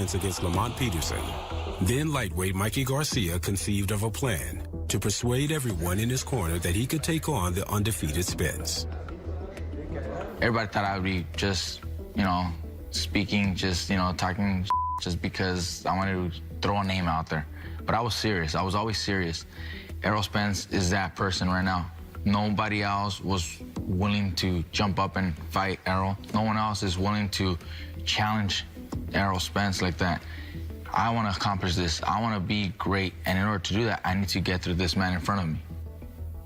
Spence against Lamont Peterson. Then lightweight Mikey Garcia conceived of a plan to persuade everyone in his corner that he could take on the undefeated Spence. Everybody thought I would be just, speaking, talking just because I wanted to throw a name out there. But I was serious. I was always serious. Errol Spence is that person right now. Nobody else was willing to jump up and fight Errol. No one else is willing to challenge Errol Spence like that. I want to accomplish this. I want to be great. And in order to do that, I need to get through this man in front of me.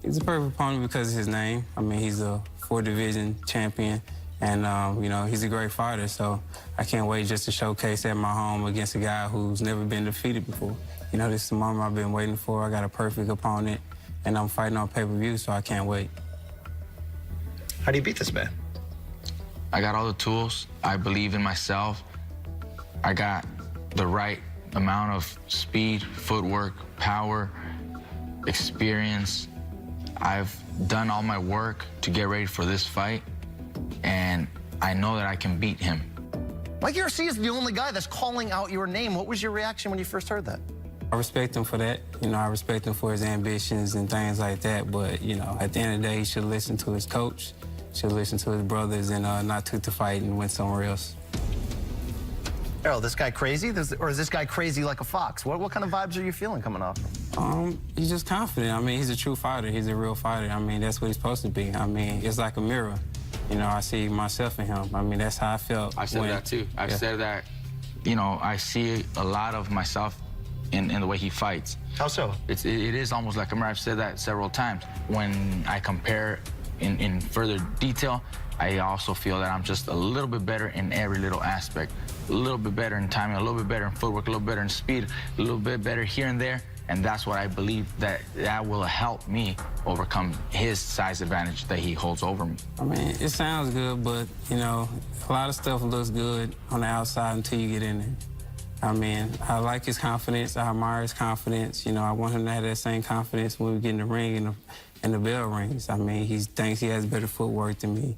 He's a perfect opponent because of his name. I mean, he's a 4-division champion. And, he's a great fighter, so I can't wait just to showcase at my home against a guy who's never been defeated before. This is the moment I've been waiting for. I got a perfect opponent, and I'm fighting on pay-per-view, so I can't wait. How do you beat this man? I got all the tools. I believe in myself. I got the right amount of speed, footwork, power, experience. I've done all my work to get ready for this fight, and I know that I can beat him. Mikey Garcia is the only guy that's calling out your name. What was your reaction when you first heard that? I respect him for that. I respect him for his ambitions and things like that. But, at the end of the day, he should listen to his coach, should listen to his brothers, and not took the fight and went somewhere else. Errol, this guy crazy? Or is this guy crazy like a fox? What kind of vibes are you feeling coming off him? He's just confident. I mean, he's a true fighter. He's a real fighter. I mean, that's what he's supposed to be. I mean, it's like a mirror. I see myself in him. I mean, that's how I felt. I said that, too. I've said that, I see a lot of myself in the way he fights. How so? It is almost like a mirror. I've said that several times. When I compare in further detail, I also feel that I'm just a little bit better in every little aspect. A little bit better in timing, a little bit better in footwork, a little better in speed, a little bit better here and there. And that's what I believe that will help me overcome his size advantage that he holds over me. I mean, it sounds good, but, a lot of stuff looks good on the outside until you get in there. I mean, I like his confidence. I admire his confidence. I want him to have that same confidence when we get in the ring and the bell rings. I mean, he thinks he has better footwork than me.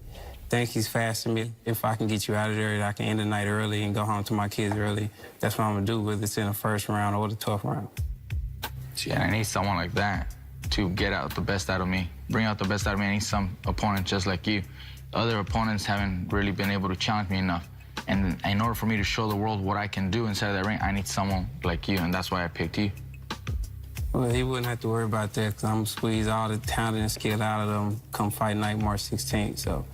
Think he's faster than me. If I can get you out of there, I can end the night early and go home to my kids early. That's what I'm going to do, whether it's in the first round or the 12th round. Yeah, I need someone like that to get out the best out of me, bring out the best out of me. I need some opponent just like you. Other opponents haven't really been able to challenge me enough. And in order for me to show the world what I can do inside of that ring, I need someone like you, and that's why I picked you. Well, he wouldn't have to worry about that because I'm going to squeeze all the talent and skill out of them come fight night March 16th. So,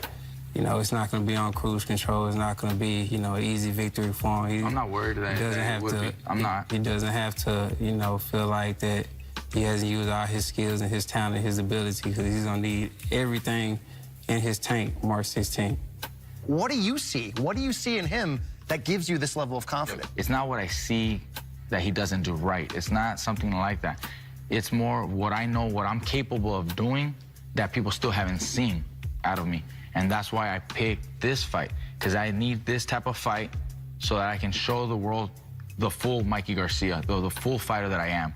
it's not going to be on cruise control. It's not going to be, an easy victory for him. I'm not worried that he doesn't have to. I'm not. He doesn't have to, feel like that he hasn't used all his skills and his talent and his ability because he's going to need everything in his tank March 16th. What do you see? What do you see in him that gives you this level of confidence? It's not what I see that he doesn't do right. It's not something like that. It's more what I know, what I'm capable of doing that people still haven't seen out of me. And that's why I picked this fight, because I need this type of fight so that I can show the world the full Mikey Garcia, the full fighter that I am.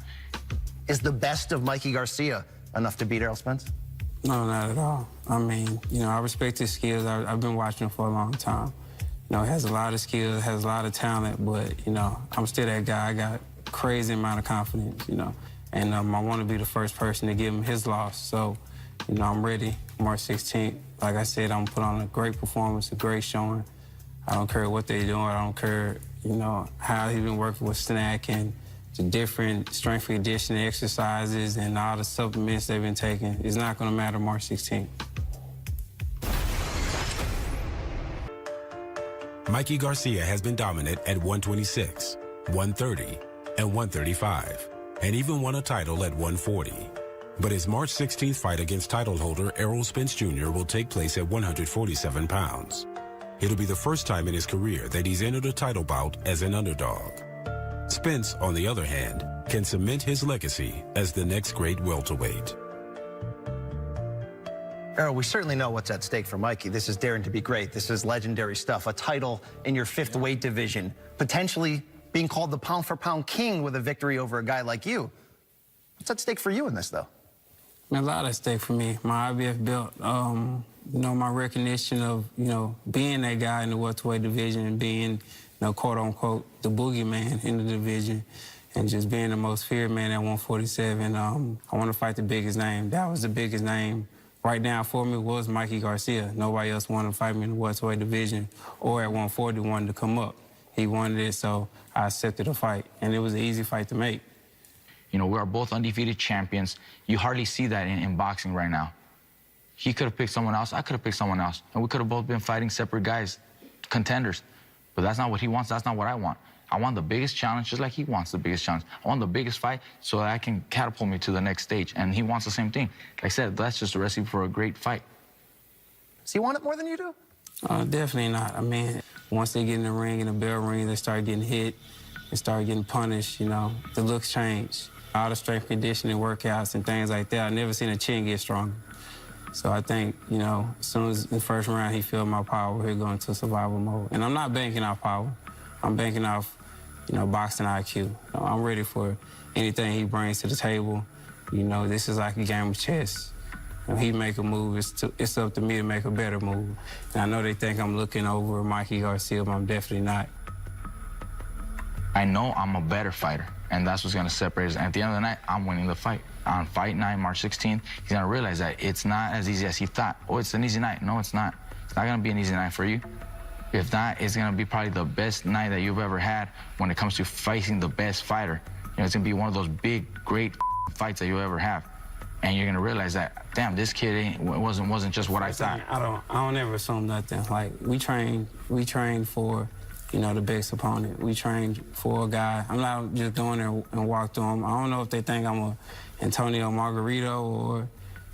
Is the best of Mikey Garcia enough to beat Errol Spence? No, not at all. I mean, I respect his skills. I've been watching him for a long time. He has a lot of skills, has a lot of talent, but, I'm still that guy. I got a crazy amount of confidence, and I want to be the first person to give him his loss. So, I'm ready March 16th. Like I said, I'm going to put on a great performance, a great showing. I don't care what they're doing. I don't care, how he's been working with Snack and the different strength and conditioning exercises and all the supplements they've been taking. It's not going to matter March 16th. Mikey Garcia has been dominant at 126, 130, and 135, and even won a title at 140. But his March 16th fight against title holder Errol Spence Jr. will take place at 147 pounds. It'll be the first time in his career that he's entered a title bout as an underdog. Spence, on the other hand, can cement his legacy as the next great welterweight. Errol, we certainly know what's at stake for Mikey. This is daring to be great. This is legendary stuff. A title in your 5th weight division, potentially being called the pound-for-pound king with a victory over a guy like you. What's at stake for you in this, though? A lot at stake for me. My IBF belt, my recognition of, being that guy in the welterweight division and being quote unquote, the boogeyman in the division, and just being the most feared man at 147. I want to fight the biggest name. That was the biggest name right now for me was Mikey Garcia. Nobody else wanted to fight me in the welterweight division or at 140 wanted to come up. He wanted it, so I accepted the fight, and it was an easy fight to make. You know, we are both undefeated champions. You hardly see that in boxing right now. He could have picked someone else. I could have picked someone else. And we could have both been fighting separate guys, contenders. But that's not what he wants. That's not what I want. I want the biggest challenge, just like he wants the biggest challenge. I want the biggest fight so that I can catapult me to the next stage. And he wants the same thing. Like I said, that's just a recipe for a great fight. Does he want it more than you do? Definitely not. I mean, once they get in the ring, in the bell ring, they start getting hit, they start getting punished, you know, the looks change. All the strength conditioning workouts and things like that, I've never seen a chin get stronger. So I think, you know, as soon as in the first round he felt my power, he'll go into survival mode. And I'm not banking off power. I'm banking off, you know, boxing IQ. You know, I'm ready for anything he brings to the table. You know, this is like a game of chess. When he make a move, it's up to me to make a better move. And I know they think I'm looking over Mikey Garcia, but I'm definitely not. I know I'm a better fighter, and that's what's going to separate us. And at the end of the night, I'm winning the fight. On fight night, March 16th, he's going to realize that it's not as easy as he thought. Oh, it's an easy night. No, it's not. It's not going to be an easy night for you. If not, it's going to be probably the best night that you've ever had when it comes to facing the best fighter. You know, it's going to be one of those big, great fights that you'll ever have. And you're going to realize that, damn, this kid wasn't just what I thought. I don't ever assume nothing. Like, we train for, you know, the biggest opponent. We trained for a guy. I'm not just going there and walk through him. I don't know if they think I'm a Antonio Margarito or,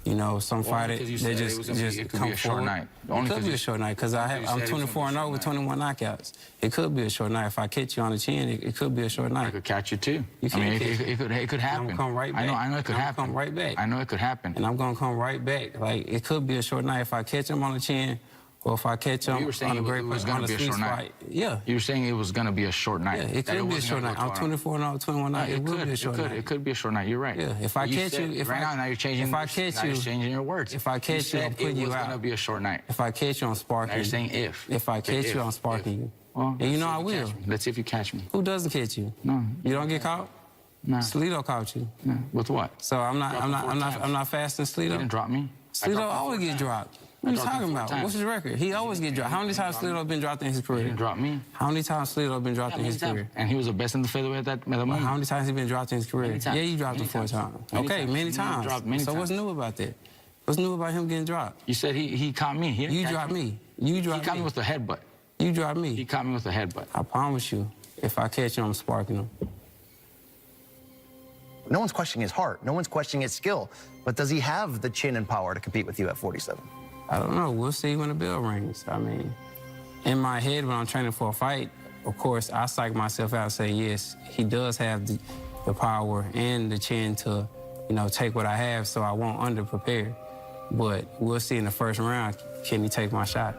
you know, some fighter. They just it could come be a short forward. night. It could be a short night because I'm 24-0 with 21 knockouts. It could be a short night. If I catch you on the chin, it could be a short night. I could catch you too. You I mean, catch it could happen. I'm gonna come right back. I know it could happen. Come right back. I know it could happen. And I'm gonna come right back. Like, it could be a short night if I catch him on the chin. Or if I catch him on a great was going to be a short night. Yeah. You were saying it was going to be a short night. Yeah, it could be a short night. I'm 24-0, 21 night. It will be a short night. It could be a short night. You're right. Yeah. If I catch you, now you're changing. If I catch you, you're changing your words. If I catch you, I'm putting you out. It was going to be a short night. If I catch you, I'm sparking you. Now you're saying if. If I catch you, I'm sparking you. Well, and you know I will. Let's see if you catch me. Who doesn't catch you? No. You don't get caught? No. Sleeto caught you. No. With what? So I'm not fasting Sleeto. You didn't drop me. Sleeto always get dropped. What are you talking about? What's his record? He always get dropped. How many times Sleeto been dropped in his career? He didn't drop me. How many times Sleeto been dropped in his career? And he was the best in the featherweight at that moment. How many times he been dropped in his career? Yeah, you dropped him 4 times. Okay, many times. So what's new about that? What's new about him getting dropped? You said he caught me. You dropped me. You dropped me. He caught me with the headbutt. You dropped me. He caught me with the headbutt. I promise you, if I catch him, I'm sparking him. No one's questioning his heart. No one's questioning his skill. But does he have the chin and power to compete with you at 47? I don't know. We'll see when the bell rings. I mean, in my head, when I'm training for a fight, of course, I psych myself out and say, yes, he does have the power and the chin to, you know, take what I have, so I won't under-prepare. But we'll see in the first round, can he take my shot?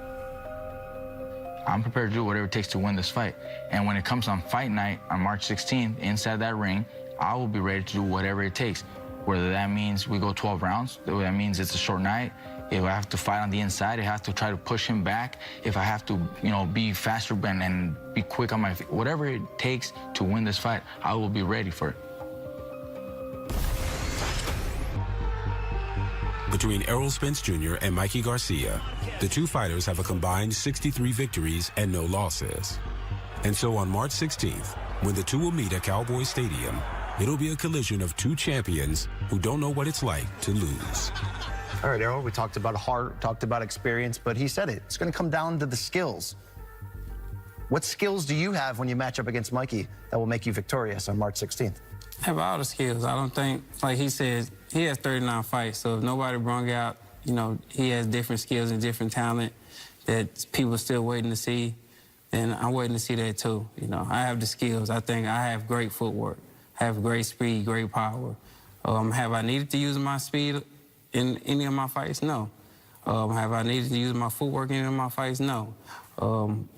I'm prepared to do whatever it takes to win this fight. And when it comes on fight night on March 16th, inside that ring, I will be ready to do whatever it takes. Whether that means we go 12 rounds, whether that means it's a short night, if I have to fight on the inside, I have to try to push him back, if I have to, you know, be faster and be quick on my feet, whatever it takes to win this fight, I will be ready for it. Between Errol Spence Jr. and Mikey Garcia, the two fighters have a combined 63 victories and no losses. And so on March 16th, when the two will meet at Cowboy Stadium, it'll be a collision of two champions who don't know what it's like to lose. All right, Errol, we talked about heart, talked about experience, but he said it. It's going to come down to the skills. What skills do you have when you match up against Mikey that will make you victorious on March 16th? I have all the skills. I don't think, like he said, he has 39 fights, so if nobody brung out, you know, he has different skills and different talent that people are still waiting to see, then I'm waiting to see that too. You know, I have the skills. I think I have great footwork. I have great speed, great power. Have I needed to use my speed in any of my fights? No. Have I needed to use my footwork in any of my fights? No.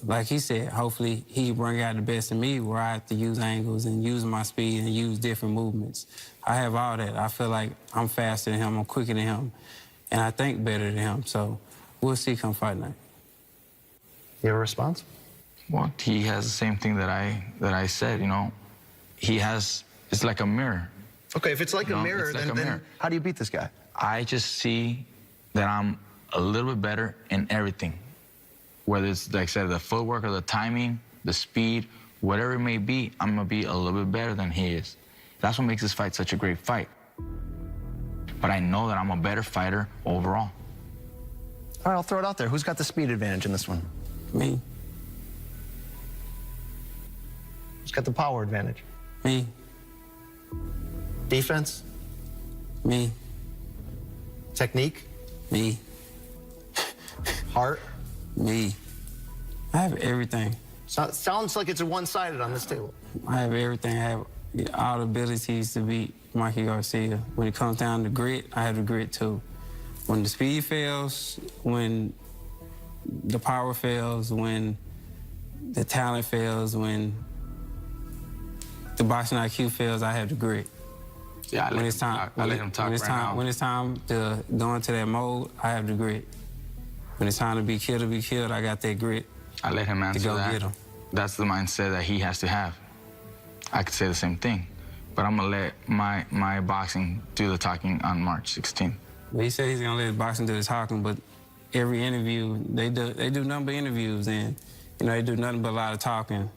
Like he said, hopefully he bring out the best in me where I have to use angles and use my speed and use different movements. I have all that. I feel like I'm faster than him, I'm quicker than him, and I think better than him. So we'll see come fight night. You have a response? Well, he has the same thing that I said, you know. It's like a mirror. Okay, if it's like a mirror, it's like then, a mirror. How do you beat this guy? I just see that I'm a little bit better in everything. Whether it's, like I said, the footwork or the timing, the speed, whatever it may be, I'm going to be a little bit better than he is. That's what makes this fight such a great fight. But I know that I'm a better fighter overall. All right, I'll throw it out there. Who's got the speed advantage in this one? Me. Who's got the power advantage? Me. Defense? Me. Technique? Me. Heart? Me. I have everything. Sounds like it's one-sided on this table. I have everything. I have all the abilities to beat Mikey Garcia. When it comes down to grit, I have the grit too. When the speed fails, when the power fails, when the talent fails, when the boxing IQ fails, I have the grit. Yeah, I let him talk right now. When it's time to go into that mode, I have the grit. When it's time to be killed, I got that grit. I let him answer that. Get him. That's the mindset that he has to have. I could say the same thing, but I'm gonna let my boxing do the talking on March 16th. Well, he said he's gonna let his boxing do the talking, but every interview, they do nothing but interviews, and you know they do nothing but a lot of talking.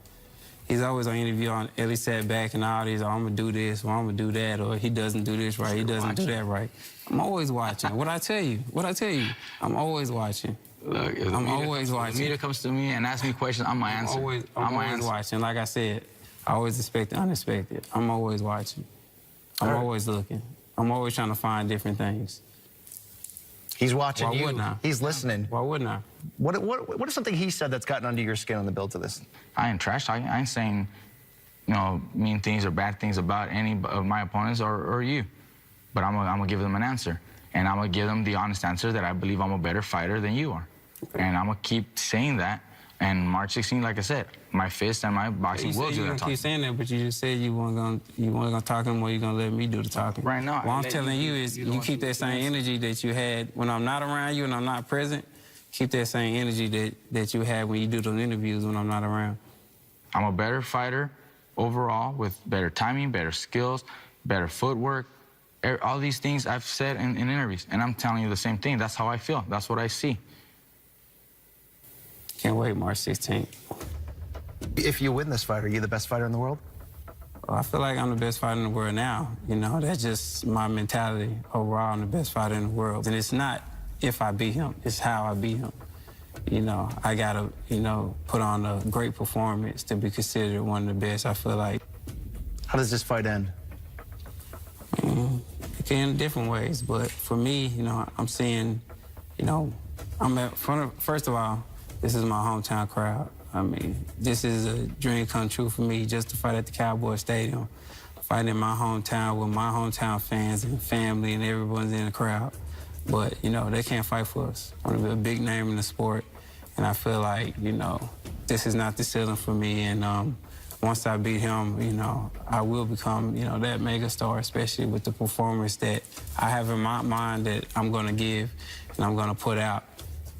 He's always on interview on Ellie sat back and all these, oh, I'm gonna do this, or I'm gonna do that, or he doesn't do this right, he doesn't do that right. I'm always watching. What I tell you, I'm always watching. Look, if I'm always watching. If the media comes to me and asks me questions, I'm gonna answer. I'm always watching. Like I said, I always expect the unexpected. I'm always watching. I'm always looking. I'm always trying to find different things. He's watching you. Why wouldn't I? He's listening. Why wouldn't I? What is something he said that's gotten under your skin on the build to this? I ain't trash talking. I ain't saying, you know, mean things or bad things about any of my opponents or you. But I'm gonna give them an answer. And I'm gonna give them the honest answer that I believe I'm a better fighter than you are. Okay. And I'm gonna keep saying that. And March 16th, like I said, my fist and my boxing will do that talking. You keep saying that, but you just said you weren't gonna talk anymore. You're gonna let me do the talking. Right now, what I'm telling you is you keep that same energy that you had when I'm not around you and I'm not present. Keep that same energy that you had when you do those interviews when I'm not around. I'm a better fighter overall with better timing, better skills, better footwork. All these things I've said in interviews, and I'm telling you the same thing. That's how I feel. That's what I see. Can't wait, March 16th. If you win this fight, are you the best fighter in the world? Well, I feel like I'm the best fighter in the world now. You know, that's just my mentality. Overall, I'm the best fighter in the world. And it's not if I beat him, it's how I beat him. You know, I gotta, you know, put on a great performance to be considered one of the best, I feel like. How does this fight end? It can in different ways, but for me, you know, I'm seeing, you know, first of all, this is my hometown crowd. I mean, this is a dream come true for me just to fight at the Cowboy Stadium, fighting in my hometown with my hometown fans and family and everyone's in the crowd. But, you know, they can't fight for us. I want to be a big name in the sport, and I feel like, you know, this is not the ceiling for me, and once I beat him, you know, I will become, you know, that mega star, especially with the performance that I have in my mind that I'm going to give and I'm going to put out,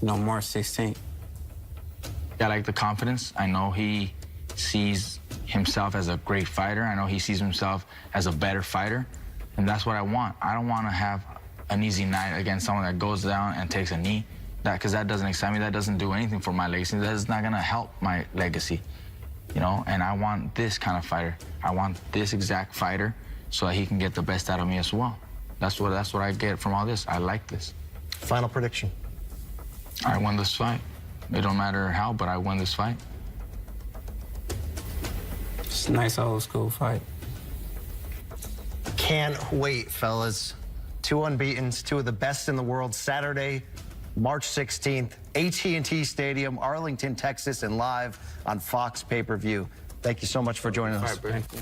you know, March 16th. I like the confidence. I know he sees himself as a great fighter. I know he sees himself as a better fighter, and that's what I want. I don't want to have an easy night against someone that goes down and takes a knee, because that doesn't excite me. That doesn't do anything for my legacy. That's not going to help my legacy, you know? And I want this kind of fighter. I want this exact fighter so that he can get the best out of me as well. That's what I get from all this. I like this. Final prediction. I win this fight. It don't matter how, but I win this fight. It's a nice old school fight. Can't wait, fellas. 2 unbeatens, 2 of the best in the world. Saturday, March 16th, AT&T Stadium, Arlington, Texas, and live on Fox pay-per-view. Thank you so much for joining us. Thank you.